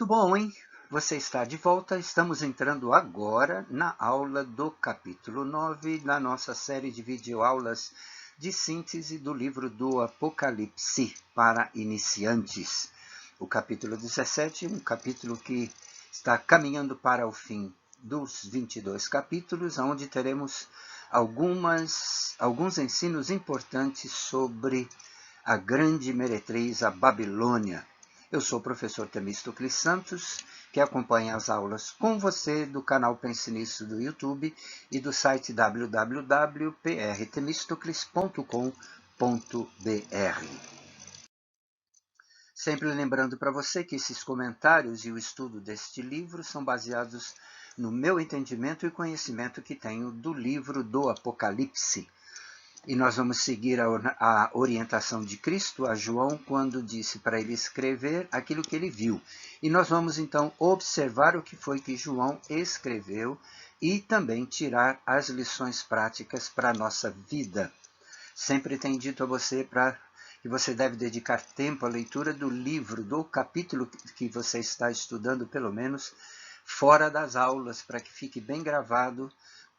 bom, hein? Você está de volta. Estamos entrando agora na aula do capítulo 9 da nossa série de videoaulas de síntese do livro do Apocalipse para iniciantes. O capítulo 17, um capítulo que está caminhando para o fim dos 22 capítulos, onde teremos alguns ensinos importantes sobre a grande meretriz, a Babilônia. Eu sou o professor Temístocles Santos, que acompanha as aulas com você do canal Pense Nisso do YouTube e do site www.prtemistocles.com.br. Sempre lembrando para você que esses comentários e o estudo deste livro são baseados no meu entendimento e conhecimento que tenho do livro do Apocalipse. E nós vamos seguir a orientação de Cristo a João quando disse para ele escrever aquilo que ele viu. E nós vamos então observar o que foi que João escreveu e também tirar as lições práticas para a nossa vida. Sempre tenho dito a você que você deve dedicar tempo à leitura do livro, do capítulo que você está estudando, pelo menos, fora das aulas, para que fique bem gravado.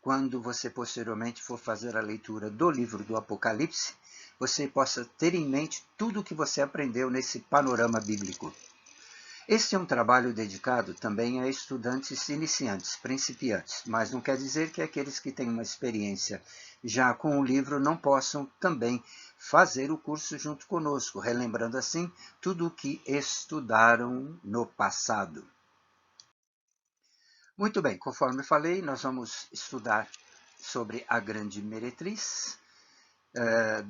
Quando você posteriormente for fazer a leitura do livro do Apocalipse, você possa ter em mente tudo o que você aprendeu nesse panorama bíblico. Este é um trabalho dedicado também a estudantes iniciantes, principiantes, mas não quer dizer que aqueles que têm uma experiência já com o livro não possam também fazer o curso junto conosco, relembrando assim tudo o que estudaram no passado. Muito bem, conforme falei, nós vamos estudar sobre a grande meretriz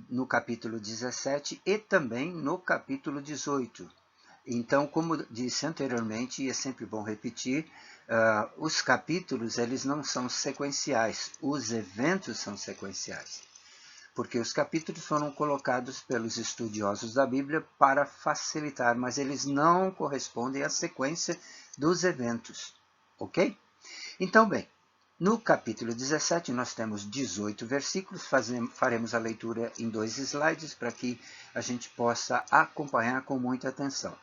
no capítulo 17 e também no capítulo 18. Então, como disse anteriormente, e é sempre bom repetir, os capítulos eles não são sequenciais, os eventos são sequenciais. Porque os capítulos foram colocados pelos estudiosos da Bíblia para facilitar, mas eles não correspondem à sequência dos eventos. Ok? Então, bem, no capítulo 17 nós temos 18 versículos, faremos a leitura em 2 slides para que a gente possa acompanhar com muita atenção.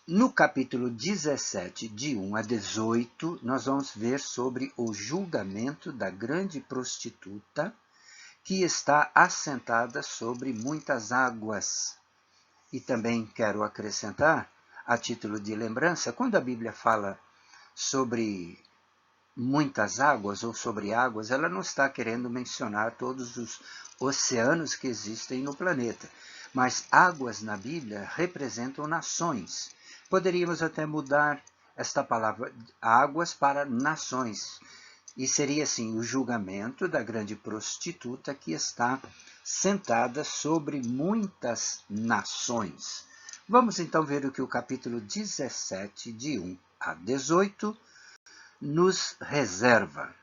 No capítulo 17, de 1 a 18, nós vamos ver sobre o julgamento da grande prostituta que está assentada sobre muitas águas. E também quero acrescentar, a título de lembrança, quando a Bíblia fala sobre muitas águas ou sobre águas, ela não está querendo mencionar todos os oceanos que existem no planeta, mas águas na Bíblia representam nações. Poderíamos até mudar esta palavra águas para nações, e seria assim o julgamento da grande prostituta que está sentada sobre muitas nações. Vamos então ver o que o capítulo 17, de 1 a 18, nos reserva.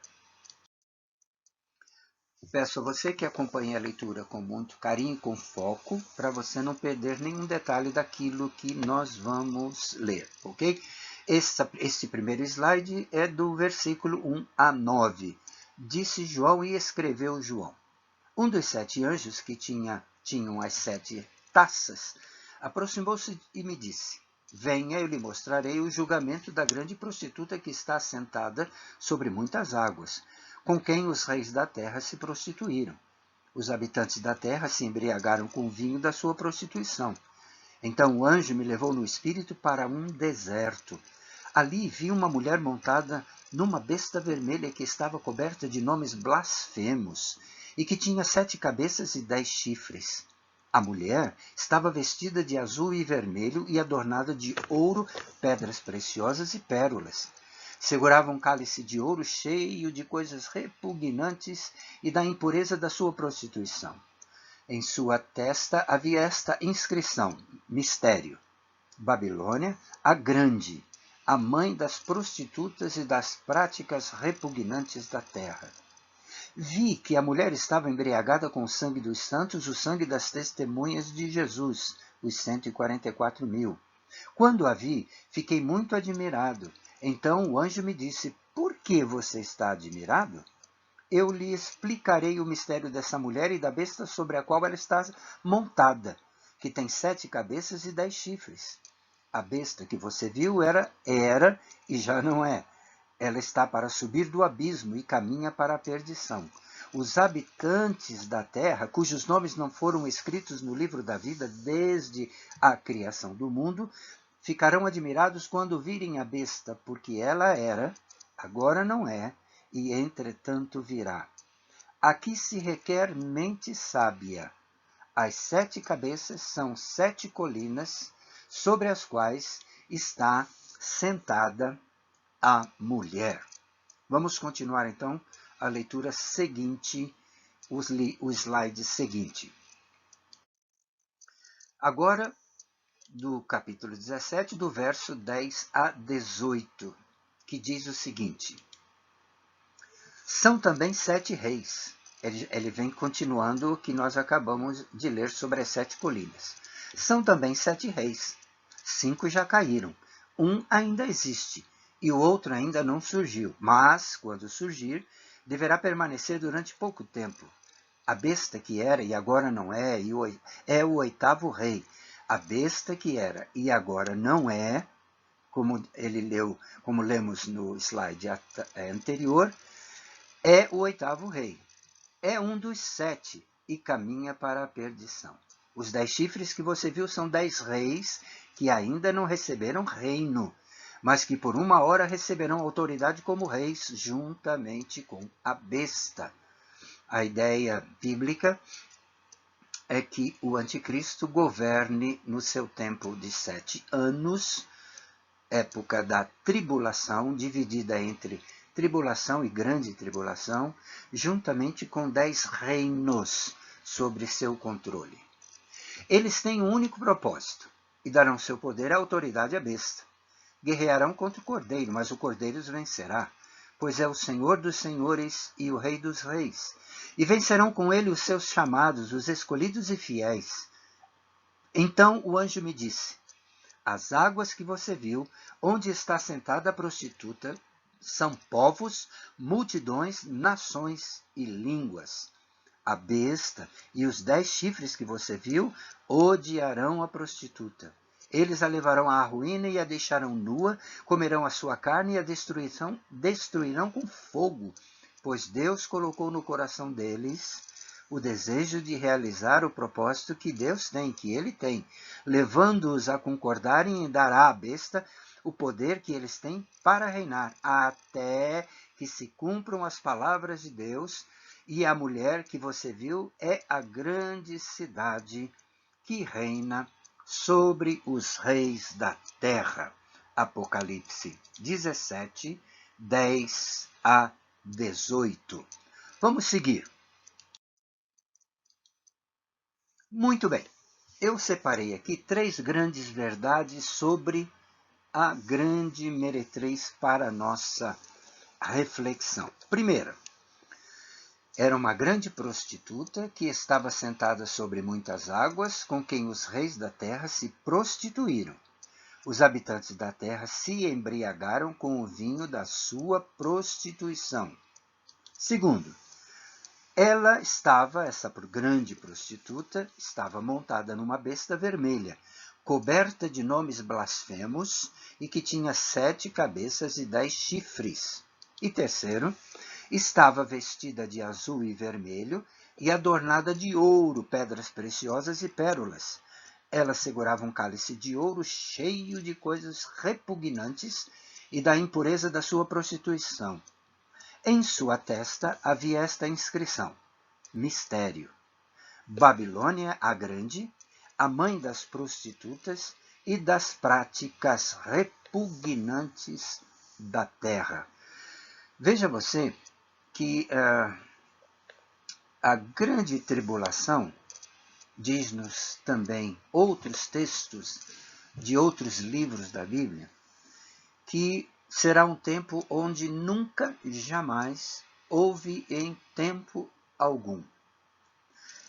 Peço a você que acompanhe a leitura com muito carinho e com foco, para você não perder nenhum detalhe daquilo que nós vamos ler, ok? Este primeiro slide é do versículo 1 a 9. Disse João e escreveu João. Um dos 7 anjos que tinham as 7 taças aproximou-se e me disse: Venha, eu lhe mostrarei o julgamento da grande prostituta que está assentada sobre muitas águas, com quem os reis da terra se prostituíram. Os habitantes da terra se embriagaram com o vinho da sua prostituição. Então o anjo me levou no espírito para um deserto. Ali vi uma mulher montada numa besta vermelha que estava coberta de nomes blasfemos e que tinha 7 cabeças e 10 chifres. A mulher estava vestida de azul e vermelho e adornada de ouro, pedras preciosas e pérolas. Segurava um cálice de ouro cheio de coisas repugnantes e da impureza da sua prostituição. Em sua testa havia esta inscrição: Mistério. Babilônia, a Grande, a mãe das prostitutas e das práticas repugnantes da terra. Vi que a mulher estava embriagada com o sangue dos santos, o sangue das testemunhas de Jesus, os 144.000. Quando a vi, fiquei muito admirado. Então o anjo me disse: Por que você está admirado? Eu lhe explicarei o mistério dessa mulher e da besta sobre a qual ela está montada, que tem 7 cabeças e 10 chifres. A besta que você viu era e já não é. Ela está para subir do abismo e caminha para a perdição. Os habitantes da terra, cujos nomes não foram escritos no livro da vida desde a criação do mundo, ficarão admirados quando virem a besta, porque ela era, agora não é, e entretanto virá. Aqui se requer mente sábia. As 7 cabeças são 7 colinas sobre as quais está sentada a mulher. Vamos continuar então a leitura seguinte, o slide seguinte. Agora, do capítulo 17, do verso 10 a 18, que diz o seguinte: São também 7 reis. Ele vem continuando o que nós acabamos de ler sobre as 7 colinas. São também 7 reis. 5 já caíram. Um ainda existe e o outro ainda não surgiu. Mas, quando surgir, deverá permanecer durante pouco tempo. A besta que era e agora não é, é o 8º rei. A besta que era e agora não é, como como lemos no slide anterior, é o 8º rei. É um dos 7 e caminha para a perdição. Os 10 chifres que você viu são 10 reis que ainda não receberam reino, mas que por uma hora receberão autoridade como reis juntamente com a besta. A ideia bíblica é que o anticristo governe no seu tempo de 7 anos, época da tribulação, dividida entre tribulação e grande tribulação, juntamente com 10 reinos sobre seu controle. Eles têm um único propósito, e darão seu poder e autoridade à besta. Guerrearão contra o cordeiro, mas o cordeiro os vencerá, pois é o Senhor dos senhores e o Rei dos reis. E vencerão com ele os seus chamados, os escolhidos e fiéis. Então o anjo me disse: As águas que você viu, onde está sentada a prostituta, são povos, multidões, nações e línguas. A besta e os 10 chifres que você viu odiarão a prostituta. Eles a levarão à ruína e a deixarão nua, comerão a sua carne e a destruirão com fogo, pois Deus colocou no coração deles o desejo de realizar o propósito que Deus tem, que ele tem, levando-os a concordarem em dar à besta o poder que eles têm para reinar, até que se cumpram as palavras de Deus. E a mulher que você viu é a grande cidade que reina sobre os reis da terra. Apocalipse 17, 10 a 18. Vamos seguir. Muito bem. Eu separei aqui 3 grandes verdades sobre a grande meretriz para a nossa reflexão. Primeira, era uma grande prostituta que estava sentada sobre muitas águas, com quem os reis da terra se prostituíram. Os habitantes da terra se embriagaram com o vinho da sua prostituição. Segundo, essa grande prostituta, estava montada numa besta vermelha, coberta de nomes blasfemos e que tinha 7 cabeças e 10 chifres. E terceiro, estava vestida de azul e vermelho e adornada de ouro, pedras preciosas e pérolas. Ela segurava um cálice de ouro cheio de coisas repugnantes e da impureza da sua prostituição. Em sua testa havia esta inscrição: Mistério. Babilônia a Grande, a mãe das prostitutas e das práticas repugnantes da terra. Veja você que a grande tribulação, diz-nos também outros textos de outros livros da Bíblia, que será um tempo onde nunca, jamais houve em tempo algum.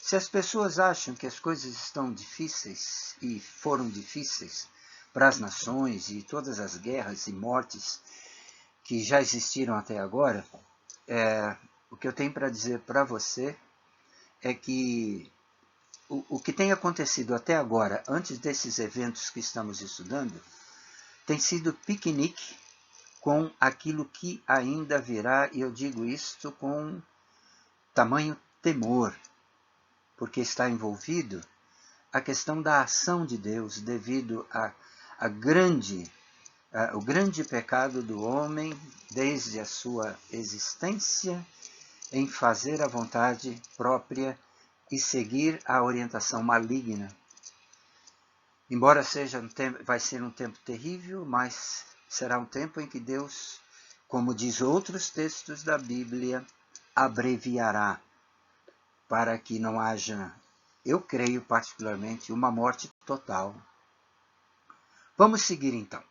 Se as pessoas acham que as coisas estão difíceis e foram difíceis para as nações e todas as guerras e mortes que já existiram até agora, o que eu tenho para dizer para você é que o que tem acontecido até agora, antes desses eventos que estamos estudando, tem sido piquenique com aquilo que ainda virá, e eu digo isto com tamanho temor, porque está envolvido a questão da ação de Deus devido ao grande pecado do homem desde a sua existência em fazer a vontade própria e seguir a orientação maligna. Embora vai ser um tempo terrível, mas será um tempo em que Deus, como diz outros textos da Bíblia, abreviará para que não haja, eu creio particularmente, uma morte total. Vamos seguir então.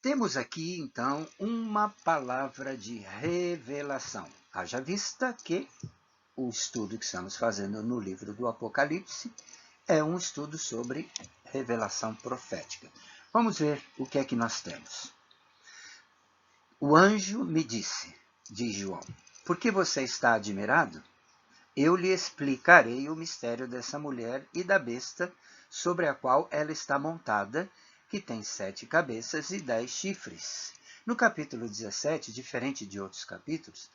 Temos aqui então uma palavra de revelação. Haja vista que o estudo que estamos fazendo no livro do Apocalipse é um estudo sobre revelação profética. Vamos ver o que é que nós temos. O anjo me disse, diz João, por que você está admirado? Eu lhe explicarei o mistério dessa mulher e da besta sobre a qual ela está montada, que tem 7 cabeças e 10 chifres. No capítulo 17, diferente de outros capítulos,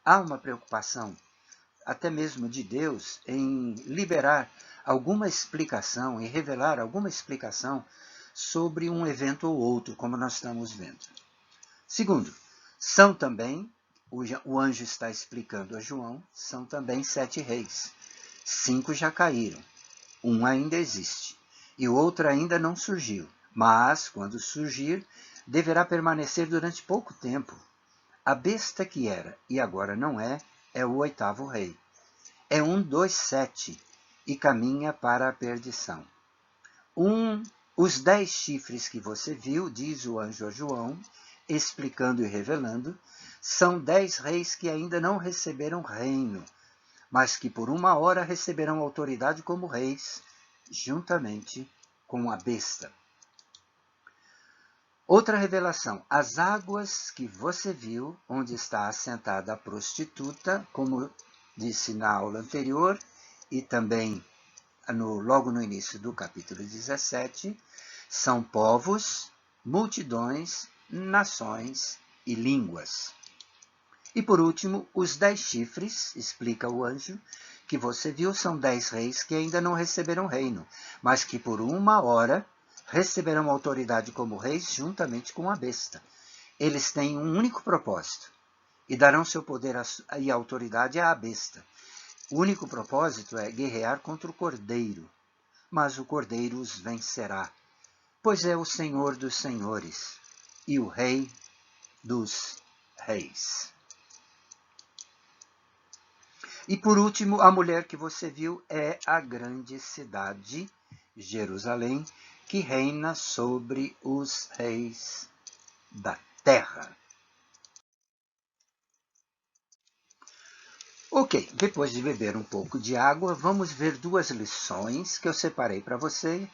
há uma preocupação, até mesmo de Deus, em liberar alguma explicação, em revelar alguma explicação sobre um evento ou outro, como nós estamos vendo. Segundo, são também, o anjo está explicando a João, são também 7 reis. 5 já caíram, um ainda existe, e o outro ainda não surgiu. Mas, quando surgir, deverá permanecer durante pouco tempo. A besta que era e agora não é o 8º rei. É um dos 7 e caminha para a perdição. Os 10 chifres que você viu, diz o anjo a João, explicando e revelando, são 10 reis que ainda não receberam reino, mas que por uma hora receberão autoridade como reis, juntamente com a besta. Outra revelação, as águas que você viu, onde está assentada a prostituta, como disse na aula anterior, e também logo no início do capítulo 17, são povos, multidões, nações e línguas. E por último, os 10 chifres, explica o anjo, que você viu, são 10 reis que ainda não receberam reino, mas que por uma hora receberão autoridade como reis juntamente com a besta. Eles têm um único propósito e darão seu poder e autoridade à besta. O único propósito é guerrear contra o cordeiro, mas o cordeiro os vencerá, pois é o Senhor dos senhores e o Rei dos reis. E por último, a mulher que você viu é a grande cidade, Jerusalém, que reina sobre os reis da terra. Ok, depois de beber um pouco de água, vamos ver 2 lições que eu separei para você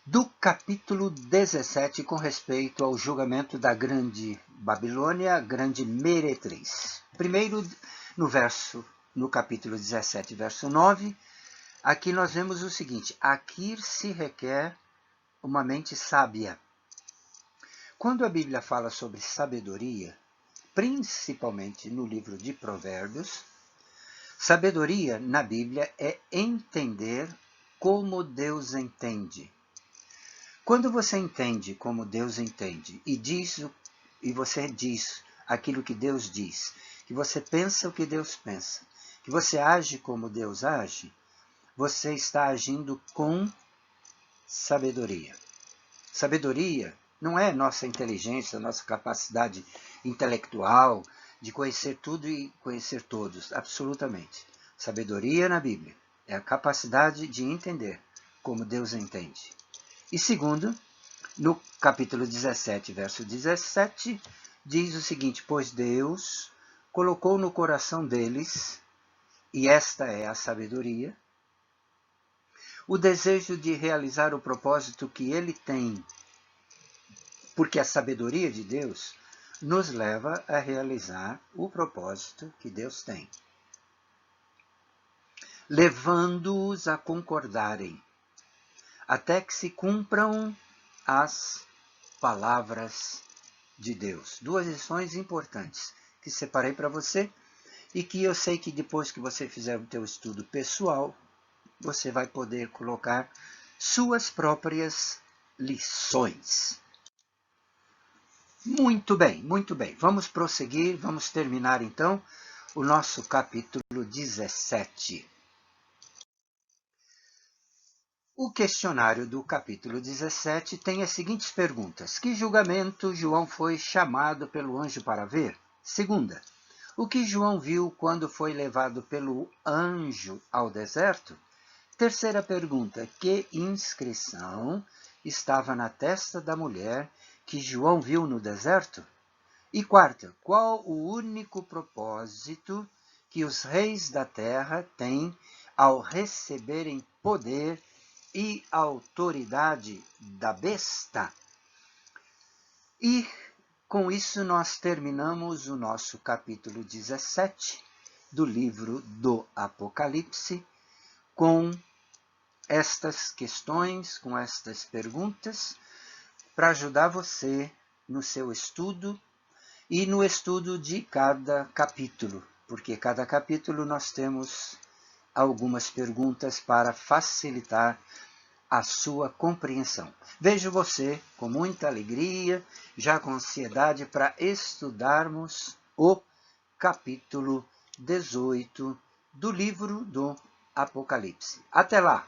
do capítulo 17 com respeito ao julgamento da grande Babilônia, grande meretriz. Primeiro, no capítulo 17, verso 9, aqui nós vemos o seguinte: aqui se requer uma mente sábia. Quando a Bíblia fala sobre sabedoria, principalmente no livro de Provérbios, sabedoria na Bíblia é entender como Deus entende. Quando você entende como Deus entende e você diz aquilo que Deus diz, que você pensa o que Deus pensa, que você age como Deus age, você está agindo com sabedoria. Sabedoria não é nossa inteligência, nossa capacidade intelectual de conhecer tudo e conhecer todos, absolutamente. Sabedoria na Bíblia é a capacidade de entender como Deus entende. E segundo, no capítulo 17, verso 17, diz o seguinte: pois Deus colocou no coração deles, e esta é a sabedoria, o desejo de realizar o propósito que ele tem, porque a sabedoria de Deus nos leva a realizar o propósito que Deus tem. levando-os a concordarem, até que se cumpram as palavras de Deus. Duas lições importantes que separei para você e que eu sei que depois que você fizer o teu estudo pessoal, você vai poder colocar suas próprias lições. Muito bem, muito bem. Vamos prosseguir, vamos terminar então o nosso capítulo 17. O questionário do capítulo 17 tem as seguintes perguntas. Que julgamento João foi chamado pelo anjo para ver? Segunda, o que João viu quando foi levado pelo anjo ao deserto? Terceira pergunta, que inscrição estava na testa da mulher que João viu no deserto? E quarta, qual o único propósito que os reis da terra têm ao receberem poder e autoridade da besta? E com isso nós terminamos o nosso capítulo 17 do livro do Apocalipse, com estas questões, com estas perguntas, para ajudar você no seu estudo e no estudo de cada capítulo, porque cada capítulo nós temos algumas perguntas para facilitar a sua compreensão. Vejo você com muita alegria, já com ansiedade para estudarmos o capítulo 18 do livro do Apocalipse. Até lá!